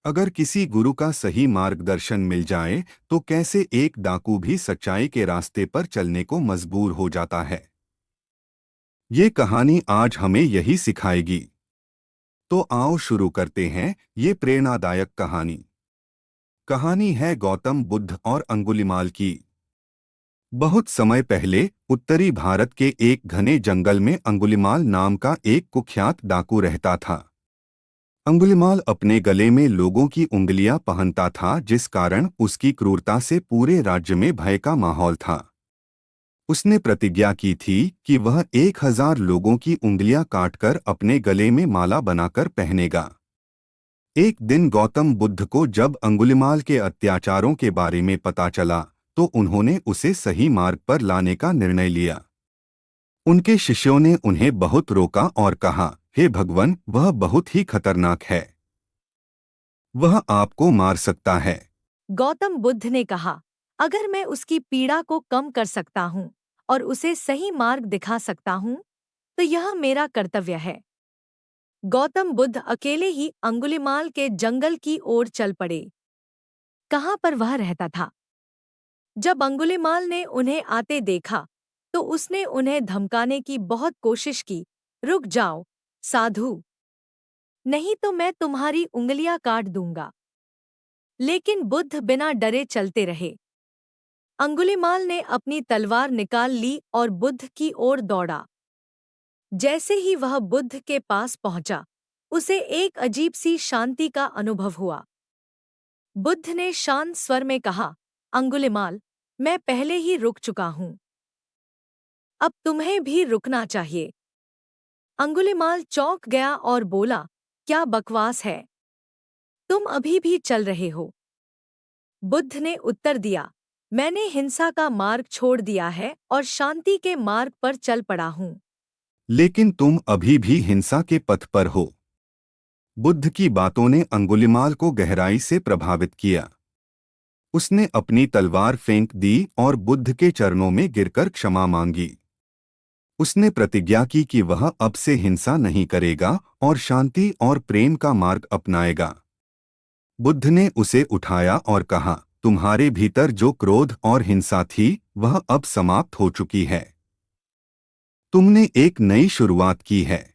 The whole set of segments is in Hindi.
अगर किसी गुरु का सही मार्गदर्शन मिल जाए तो कैसे एक डाकू भी सच्चाई के रास्ते पर चलने को मजबूर हो जाता है। ये कहानी आज हमें यही सिखाएगी। तो आओ शुरू करते हैं ये प्रेरणादायक कहानी। कहानी है गौतम बुद्ध और अंगुलिमाल की। बहुत समय पहले उत्तरी भारत के एक घने जंगल में अंगुलिमाल नाम का एक कुख्यात डाकू रहता था। अंगुलिमाल अपने गले में लोगों की उंगलियां पहनता था, जिस कारण उसकी क्रूरता से पूरे राज्य में भय का माहौल था। उसने प्रतिज्ञा की थी कि वह 1000 लोगों की उंगलियां काटकर अपने गले में माला बनाकर पहनेगा। एक दिन गौतम बुद्ध को जब अंगुलिमाल के अत्याचारों के बारे में पता चला तो उन्होंने उसे सही मार्ग पर लाने का निर्णय लिया। उनके शिष्यों ने उन्हें बहुत रोका और कहा, हे भगवान, वह बहुत ही खतरनाक है। वह आपको मार सकता है। गौतम बुद्ध ने कहा, अगर मैं उसकी पीड़ा को कम कर सकता हूँ और उसे सही मार्ग दिखा सकता हूँ, तो यह मेरा कर्तव्य है। गौतम बुद्ध अकेले ही अंगुलिमाल के जंगल की ओर चल पड़े। कहाँ पर वह रहता था? जब अंगुलिमाल ने उन्हें आते देखा, तो उसने उन्हें धमकाने की बहुत कोशिश की। रुक जाओ, साधु, नहीं तो मैं तुम्हारी उंगलियां काट दूंगा। लेकिन बुद्ध बिना डरे चलते रहे। अंगुलिमाल ने अपनी तलवार निकाल ली और बुद्ध की ओर दौड़ा। जैसे ही वह बुद्ध के पास पहुंचा, उसे एक अजीब सी शांति का अनुभव हुआ। बुद्ध ने शांत स्वर में कहा, अंगुलिमाल, मैं पहले ही रुक चुका हूं। अब तुम्हें भी रुकना चाहिए। अंगुलिमाल चौंक गया और बोला, क्या बकवास है? तुम अभी भी चल रहे हो। बुद्ध ने उत्तर दिया, मैंने हिंसा का मार्ग छोड़ दिया है और शांति के मार्ग पर चल पड़ा हूँ। लेकिन तुम अभी भी हिंसा के पथ पर हो। बुद्ध की बातों ने अंगुलिमाल को गहराई से प्रभावित किया। उसने अपनी तलवार फेंक दी और बुद्ध के चरणों में गिरकर क्षमा मांगी। उसने प्रतिज्ञा की कि वह अब से हिंसा नहीं करेगा और शांति और प्रेम का मार्ग अपनाएगा। बुद्ध ने उसे उठाया और कहा, तुम्हारे भीतर जो क्रोध और हिंसा थी वह अब समाप्त हो चुकी है। तुमने एक नई शुरुआत की है।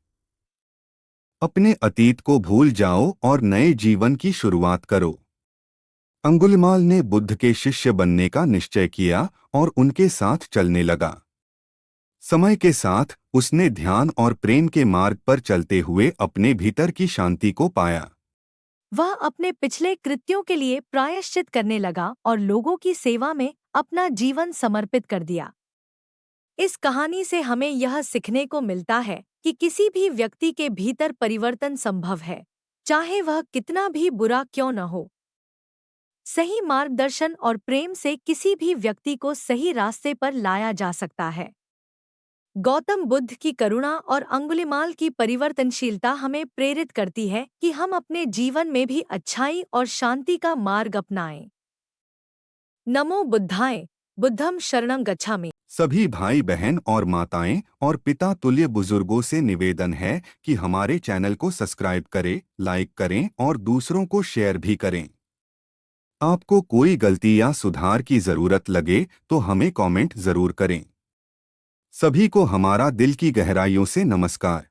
अपने अतीत को भूल जाओ और नए जीवन की शुरुआत करो। अंगुलिमाल ने बुद्ध के शिष्य बनने का निश्चय किया और उनके साथ चलने लगा। समय के साथ उसने ध्यान और प्रेम के मार्ग पर चलते हुए अपने भीतर की शांति को पाया। वह अपने पिछले कृत्यों के लिए प्रायश्चित करने लगा और लोगों की सेवा में अपना जीवन समर्पित कर दिया। इस कहानी से हमें यह सीखने को मिलता है कि किसी भी व्यक्ति के भीतर परिवर्तन संभव है, चाहे वह कितना भी बुरा क्यों न हो। सही मार्गदर्शन और प्रेम से किसी भी व्यक्ति को सही रास्ते पर लाया जा सकता है। गौतम बुद्ध की करुणा और अंगुलिमाल की परिवर्तनशीलता हमें प्रेरित करती है कि हम अपने जीवन में भी अच्छाई और शांति का मार्ग अपनाएं। नमो बुद्धाय, बुद्धं शरणं गच्छामि। सभी भाई बहन और माताएं और पिता तुल्य बुजुर्गों से निवेदन है कि हमारे चैनल को सब्सक्राइब करें, लाइक करें और दूसरों को शेयर भी करें। आपको कोई गलती या सुधार की जरूरत लगे तो हमें कमेंट जरूर करें। सभी को हमारा दिल की गहराइयों से नमस्कार।